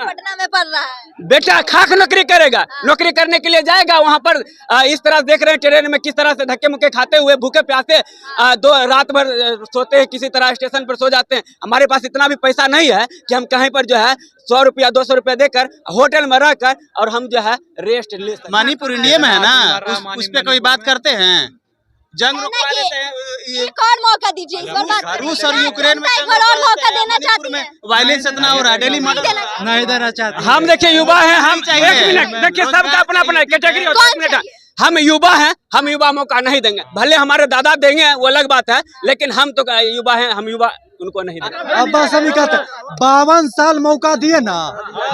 पटना में पढ़ रहा है बेटा खाक नौकरी करेगा, नौकरी करने के लिए जाएगा वहाँ पर इस तरह देख रहे हैं ट्रेन में किस तरह से धक्के मुक्के खाते हुए भूखे प्यासे दो रात भर सोते हैं, किसी तरह स्टेशन पर सो जाते हैं। हमारे पास इतना भी पैसा नहीं है कि हम कहीं पर जो है 100 रुपया 200 रुपया देकर होटल में रहकर और हम जो है रेस्ट ले सकते। मणिपुर इंडिया में है ना, उस पे कोई बात करते हैं, जंग रुकवा देते हैं। एक और मौका दीजिए, इस बार बात करेंगे। रूस और यूक्रेन में एक बार और मौका देना चाहती हैं। वायलेंस इतना हो रहा है, डेली नहीं देना चाहते। हम देखिए युवा हैं, हम एक मिनट देखिए सबका अपना अपना कैटेगरी होता है। एक मिनट, हम युवा हैं, हम युवा मौका नहीं देंगे। भले हमारे दादा देंगे वो अलग बात है, लेकिन हम तो युवा हैं, हम युवा उनको नहीं देंगे। अब बस हम कहते 52 साल मौका दिए ना,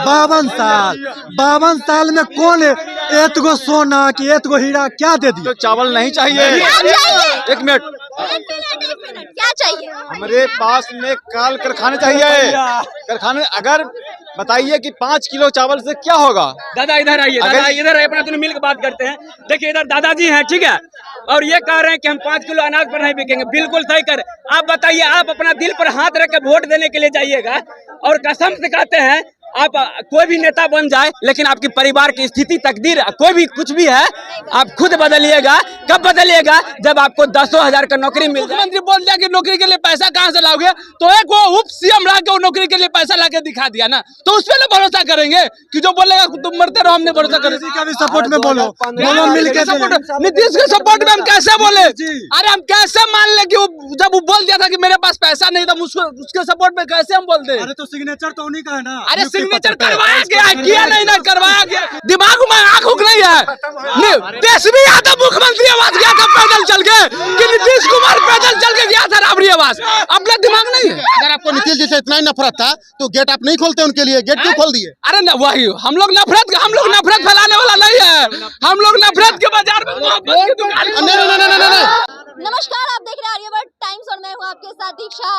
52 साल में कौन एक गो सोना की एक गो हीरा क्या दे दिया? तो चावल नहीं चाहिए। एक मिनट क्या चाहिए? हमारे पास में काल कारखाने चाहिए, कारखाने। अगर बताइए कि 5 किलो चावल से क्या होगा? दादा इधर आइए, दादा इधर आइए, अपना दोनों मिल के बात करते हैं। देखिए इधर दादाजी हैं, ठीक है, और ये कह रहे हैं कि हम 5 किलो अनाज पर नहीं बिकेंगे। बिल्कुल सही कर। आप बताइए, आप अपना दिल पर हाथ रख के वोट देने के लिए जाइएगा और कसम से कहते हैं आप कोई भी नेता बन जाए, लेकिन आपकी परिवार की स्थिति तकदीर कोई भी कुछ भी है आप खुद बदलिएगा। कब बदलिएगा? जब आपको 10,000 का नौकरी मिल जाए। मुख्यमंत्री बोल दिया कि नौकरी के लिए पैसा कहाँ से लाओगे, तो एक वो उप सीएम ला के वो नौकरी के लिए पैसा ला के दिखा दिया ना, तो उस पर भरोसा करेंगे कि जो बोलेगा तुम मरते रहो, हमने भरोसा करेंगे। का भी सपोर्ट में बोलो मिल के नीतीश के सपोर्ट में हम कैसे बोले? अरे हम कैसे मान ले कि जब वो बोल दिया था कि मेरे पास पैसा नहीं था, उसके सपोर्ट में कैसे हम बोल दे? अरे तो सिग्नेचर तो उन्हीं का है ना। अरे सिग्नेचर करवाया गया है, किया नहीं ना करवाया गया। दिमाग में आंख उग नहीं है। तेजस्वी यादव मुख्यमंत्री आवास गया था पैदल चल के, कि नीतीश कुमार पैदल चल के गया था राबड़ी आवास? अपना दिमाग नहीं है। अगर आपको नीतीश जी से इतना ही नफरत था तो गेट आप नहीं खोलते उनके लिए, गेट क्यों खोल दिए? अरे वही हम लोग नफरत फैलाने वाला नहीं है, हम लोग नफरत के बाजार में मोहब्बत की दुकान। नमस्कार, आप देख रहे हैं आर्यभट्ट टाइम्स और मैं हूं आपके साथ दीक्षा।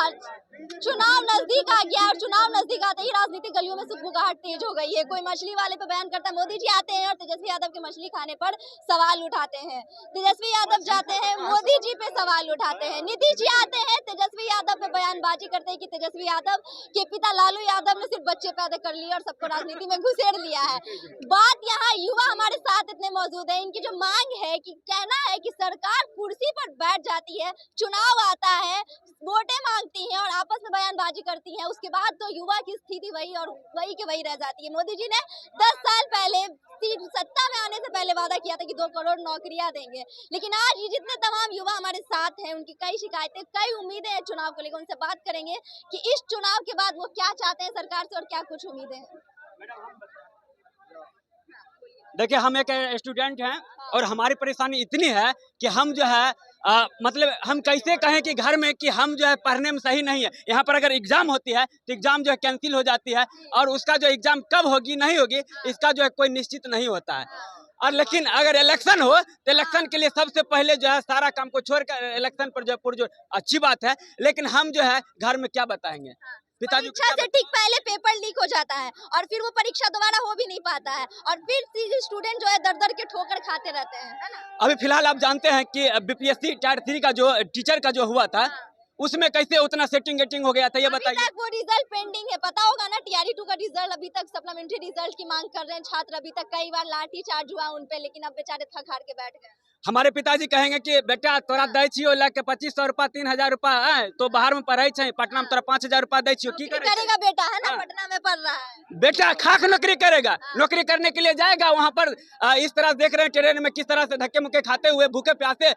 चुनाव नजदीक आ गया और चुनाव नजदीक आते ही राजनीतिक गलियों में सुगबुगाहट तेज हो गई है। कोई मछली वाले पे बयान करता है, मोदी जी आते हैं और तेजस्वी यादव के मछली खाने पर सवाल उठाते हैं। तेजस्वी यादव जाते हैं, मोदी जी पे सवाल उठाते हैं। नीतीश जी आते हैं, तेजस्वी यादव पे बयानबाजी करते हैं कि तेजस्वी यादव के पिता लालू यादव ने सिर्फ बच्चे पैदा कर लिए और सबको राजनीति में घुसेड़ लिया है। बात यहाँ युवा हमारे साथ इतने मौजूद है, इनकी जो मांग है कि कहना है कि सरकार कुर्सी पर बैठ जाती है, चुनाव आता है, वोटें मांगती हैं और आपस में बयानबाजी करती हैं, उसके बाद तो युवा की स्थिति वही और वही के वही रह जाती है। मोदी जी ने 10 साल पहले सत्ता में आने से पहले वादा किया था कि 2 करोड़ नौकरियां देंगे, लेकिन आज ये जितने तमाम युवा हमारे साथ हैं उनकी कई शिकायतें, कई उम्मीदें हैं चुनाव को लेकर। उनसे बात करेंगे कि इस चुनाव के बाद वो क्या चाहते हैं सरकार से और क्या कुछ उम्मीदें हैं। देखिए हम एक स्टूडेंट हैं और हमारी परेशानी इतनी है कि हम जो है मतलब हम कैसे कहें कि घर में कि हम जो है पढ़ने में सही नहीं है। यहाँ पर अगर एग्जाम होती है तो एग्जाम जो है कैंसिल हो जाती है और उसका जो एग्जाम कब होगी नहीं होगी इसका जो है कोई निश्चित नहीं होता है। और लेकिन अगर इलेक्शन हो तो इलेक्शन के लिए सबसे पहले जो है सारा काम को छोड़कर इलेक्शन पर जो पुरजोर, अच्छी बात है, लेकिन हम जो है घर में क्या बताएंगे? पिताजी परीक्षा से ठीक पहले पेपर लीक हो जाता है और फिर वो परीक्षा दोबारा हो भी नहीं पाता है और फिर स्टूडेंट जो है दर के ठोकर खाते रहते हैं, है ना? अभी फिलहाल आप जानते हैं कि बीपीएससी टायर 3 का जो टीचर का जो हुआ था उसमें कैसे उतना सेटिंग हो गया था, ये बताइए। वो रिजल्ट पेंडिंग है, पता होगा ना। टीआरई 2 का रिजल्ट अभी तक, सप्लीमेंट्री रिजल्ट की मांग कर रहे हैं छात्र। अभी तक कई बार लाठी चार्ज हुआ उन पे, लेकिन अब बेचारे थक हार के बैठ गए। हमारे पिताजी कहेंगे कि बेटा तोरा दै छियो लाके 2500 रुपया 3000 रुपया है तो बाहर में पढ़े छे, पटना में तोरा 5000 रुपया दै छियो, की करेगा बेटा, है ना? पटना में पढ़ रहा है बेटा, खाक नौकरी करेगा, नौकरी करने के लिए जाएगा वहाँ पर इस तरह देख रहे हैं ट्रेन में किस तरह से धक्के मुक्के खाते हुए भूखे प्यासे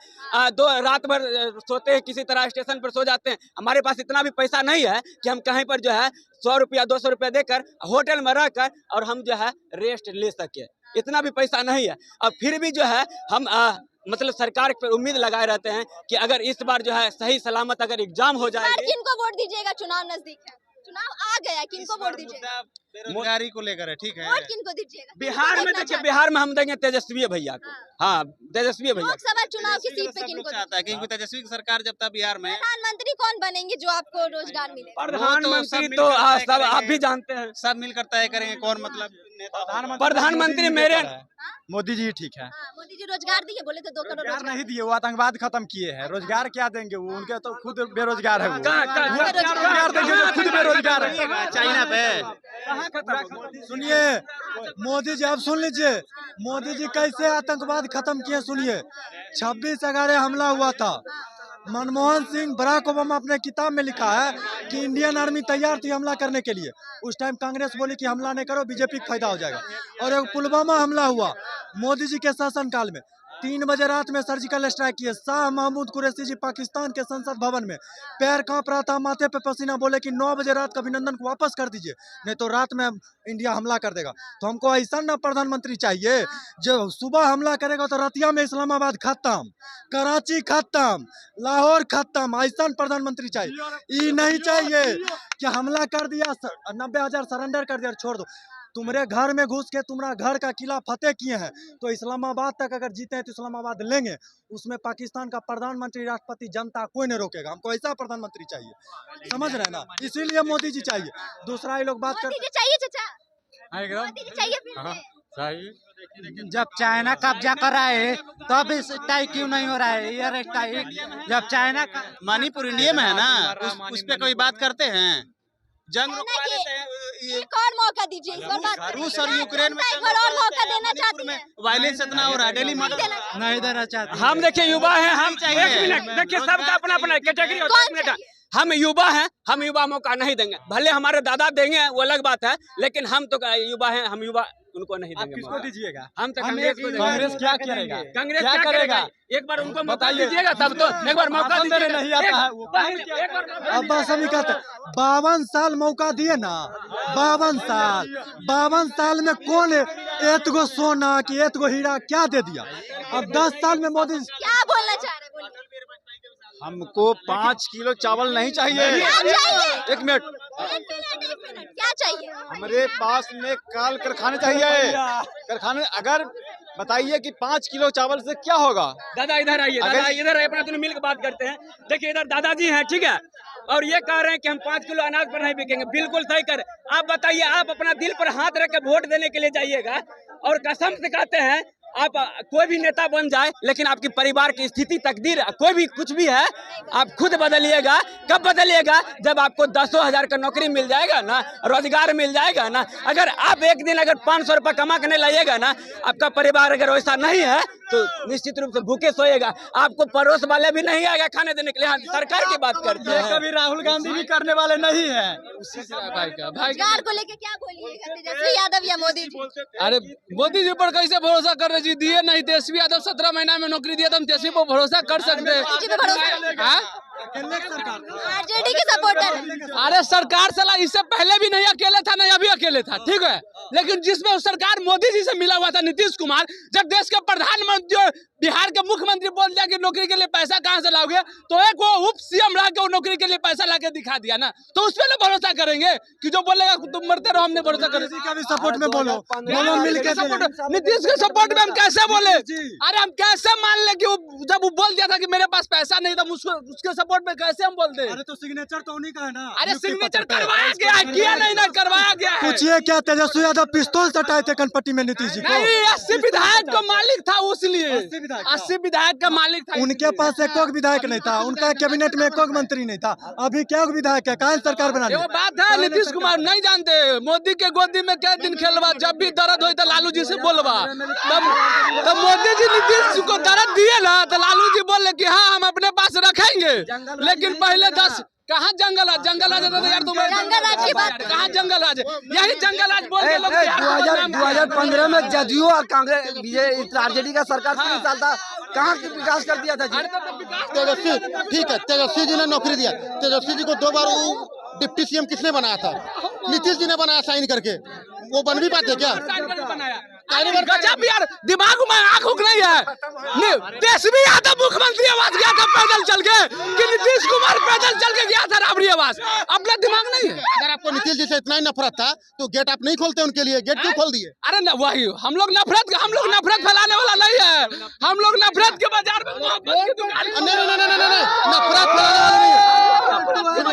दो रात भर सोते हैं, किसी तरह स्टेशन पर सो जाते हैं। हमारे पास इतना भी पैसा नहीं है कि हम कहीं पर जो है 100 रुपया 200 रुपया देकर होटल में रहकर और हम जो है रेस्ट ले सके, इतना भी पैसा नहीं है। और फिर भी जो है हम मतलब सरकार पर उम्मीद लगाए रहते हैं कि अगर इस बार जो है सही सलामत अगर एग्जाम हो जाएगी। किनको वोट दीजिएगा? चुनाव नजदीक है, चुनाव आ गया, किनको वोट दीजिएगा? बेरोजगारी को लेकर है, ठीक है। वोट किनको दीजिएगा? बिहार में देखिए, बिहार में हम देंगे तेजस्वी भैया को। हाँ, तेजस्वी भैया। लोकसभा चुनाव की सीट पे किनको चाहता है? क्योंकि तेजस्वी की सरकार जब तक बिहार में। प्रधानमंत्री कौन बनेंगे जो आपको रोजगार मिले? प्रधानमंत्री तो सब आप भी जानते हैं, सब मिलकर तय करेंगे कौन, मतलब प्रधानमंत्री मोदी जी ठीक है। मोदी जी रोजगार दिए, बोले थे 2 करोड़ रोजगार रोजगार। नहीं दिए, वो आतंकवाद खत्म किए हैं। रोजगार क्या देंगे वो, उनके तो खुद बेरोजगार है वो। रोजगार देंगे जो खुद बेरोजगार है। चाइना पे सुनिए मोदी जी, अब सुन लीजिए मोदी जी कैसे आतंकवाद खत्म किए। सुनिए 26/11 हमला हुआ था। मनमोहन सिंह, बराक ओबामा अपने किताब में लिखा है कि इंडियन आर्मी तैयार थी हमला करने के लिए। उस टाइम कांग्रेस बोली कि हमला नहीं करो, बीजेपी को फायदा हो जाएगा। और एक पुलवामा हमला हुआ मोदी जी के शासनकाल में, 3 बजे रात में सर्जिकल स्ट्राइक किए। शाह महमूद कुरैशी जी पाकिस्तान के संसद भवन में पैर कांप रहा था, माथे पे पसीना, बोले कि 9 बजे रात का अभिनंदन को वापस कर दीजिए, नहीं तो रात में इंडिया हमला कर देगा। तो हमको ऐसा ना प्रधानमंत्री चाहिए जो सुबह हमला करेगा तो रतिया में इस्लामाबाद खत्म, कराची खत्म, लाहौर खत्म। ऐसा प्रधानमंत्री चाहिए। ये नहीं चाहिए कि हमला कर दिया, 90,000 सरेंडर कर दिया, छोड़ दो। तुम्हारे घर में घुस के तुम्हारा घर का किला फतेह किए हैं, तो इस्लामाबाद तक अगर जीते हैं तो इस्लामाबाद लेंगे। उसमें पाकिस्तान का प्रधानमंत्री, राष्ट्रपति, जनता कोई नहीं रोकेगा। हमको ऐसा प्रधानमंत्री चाहिए, समझ रहे हैं ना, इसीलिए मोदी जी चाहिए। दूसरा ये लोग बात करते चाहिए चाचा, मोदी जी चाहिए फिर से। जब चाइना कब्जा कर रहा है तब इस टाइप क्यों नहीं हो रहा है यार? टाइप जब चाइना मणिपुर इंडिया में है ना, उस पे कोई बात करते हैं? जंग रुकवा देते हैं। एक और मौका दीजिए, इस बार बात रूस और यूक्रेन में एक बार और मौका देना चाहती हैं। वायलेंस इतना हो रहा है, डेली मर्डर नहीं देना चाहते। हम देखिए युवा हैं, हम 1 मिनट देखिए, सबका अपना अपना कैटेगरी होता है। 1 मिनट, हम युवा हैं, हम युवा मौका नहीं देंगे। भले हमारे दादा देंगे वो अलग बात है, लेकिन हम तो युवा हैं, हम युवा उनको नहीं देंगे। किसको दीजिएगा? हम तो कांग्रेस को देंगे। कांग्रेस क्या करेगा? कांग्रेस क्या करेगा? एक बार उनको मौका दीजिएगा, तब तो एक बार मौका दीजिए। नहीं आता है वो। अब बस अभी कहते 52 साल मौका दिए ना, 52 साल में कौन एतगो सोना कि एतगो हीरा क्या दे दिया? अब 10 साल में मोदी क्या बोलना चाह रहे हैं, बोलिए। हमको 5 किलो चावल नहीं चाहिए। चाहिए? 1 मिनट, क्या चाहिए? हमारे पास में काल कारखाने चाहिए। कारखाने अगर बताइए कि 5 किलो चावल से क्या होगा? दादा इधर आइए, दादा इधर आइए, अपना दोनों मिल के बात करते हैं। देखिए इधर दादाजी हैं, ठीक है, और ये कह रहे हैं कि हम 5 किलो अनाज पर नहीं बिकेंगे। बिल्कुल सही कर। आप बताइए, आप अपना दिल पर हाथ रख के वोट देने के लिए जाइएगा और कसम से कहते हैं आप कोई भी नेता बन जाए, लेकिन आपकी परिवार की स्थिति, तकदीर, कोई भी कुछ भी है, आप खुद बदलिएगा। कब बदलिएगा? जब आपको 10,000 का नौकरी मिल जाएगा ना, रोजगार मिल जाएगा ना। अगर आप एक दिन अगर 500 रुपये कमा के नहीं लाइएगा ना, आपका परिवार अगर वैसा नहीं है तो निश्चित रूप से भूखे सोएगा। आपको पड़ोस वाले भी नहीं आएगा खाने देने के लिए। हाँ, सरकार की बात करते हैं। कभी राहुल गांधी भी करने वाले नहीं है। रोजगार को लेके क्या बोलिएगा, तेजस्वी यादव या मोदी जी? अरे मोदी जी पर कैसे भरोसा कर रहे जी? दिए नहीं। तेजस्वी यादव 17 महीना में नौकरी दिया, तो हम तेजस्वी पर भरोसा कर सकते हैं? आरजेडी के सपोर्टर। अरे सरकार साला इससे पहले भी नहीं अकेले था, नहीं अभी अकेले था, ठीक है, लेकिन जिसमें सरकार मोदी जी से मिला हुआ था नीतीश कुमार, जब देश के प्रधानमंत्री, बिहार के मुख्यमंत्री बोल दिया कि नौकरी के लिए पैसा कहाँ से लाओगे, तो एक वो उप सीएम रह के वो नौकरी के लिए पैसा ला के दिखा दिया ना, तो उस पर भरोसा करेंगे कि जो बोलेगा तुम मरते रहो, हमने भरोसा करेंगे। का भी सपोर्ट में बोलो, दोनों मिलकर नीतीश के सपोर्ट में हम कैसे बोले? अरे हम कैसे मान ले कि जब वो बोल दिया था कि मेरे पास पैसा नहीं था, उसके सपोर्ट में कैसे हम बोलते? अरे तो सिग्नेचर तो उन्हीं का है ना। अरे सिग्नेचर करवाया गया है, किया नहीं ना, करवाया गया है। पूछिए क्या तेजस्वी यादव पिस्तौल सटाए थे कनपट्टी में नीतीश जी को? नहीं, 80 विधायक का मालिक था, उसलिए 80 विधायक का मालिक था। उनके पास एको विधायक नहीं था, उनका कैबिनेट में एको मंत्री नहीं था। अभी क्या विधायक है? कहाँ सरकार बना? वो बात है, नीतीश कुमार नहीं जानते मोदी के गोदी में क्या दिन खेलवा, जब भी दर्द हो तो लालू जी से बोलवा। तब मोदी जी नीतीश को दर्द दिए ना, तो लालू जी बोले कि हाँ हम अपने पास रखेंगे, लेकिन पहले 10 कहाँ जंगल आज? जंगल आज यार, तुम जंगल आज की बात कहाँ जंगल आज? यही जंगल आज बोल के लोग 2015 में जदयू और कांग्रेस आरजेडी का सरकार 3 साल था, कहाँ विकास कर दिया था जी? तेजस्वी, ठीक है, तेजस्वी जी ने नौकरी दिया। तेजस्वी जी को 2 बार डिप्टी सीएम किसने बनाया था? नीतीश जी ने बनाया साइन करके। वो बन भी पाते क्या? गजब यार, दिमाग में आँख उग नहीं है। तेजस्वी यादव मुख्यमंत्री आवास गया था पैदल चल के, कि नीतीश कुमार पैदल चल के गया था राबड़ी आवास? अपना दिमाग नहीं है। अगर आपको नीतीश जी से इतना ही नफरत था तो गेट आप नहीं खोलते उनके लिए? गेट क्यों खोल दिए? अरे न, वही हम लोग नफरत फैलाने वाला नहीं है। हम लोग नफरत के बाजार में मोहब्बत की दुकान। नहीं, नफरत फैलाने वाले नहीं है।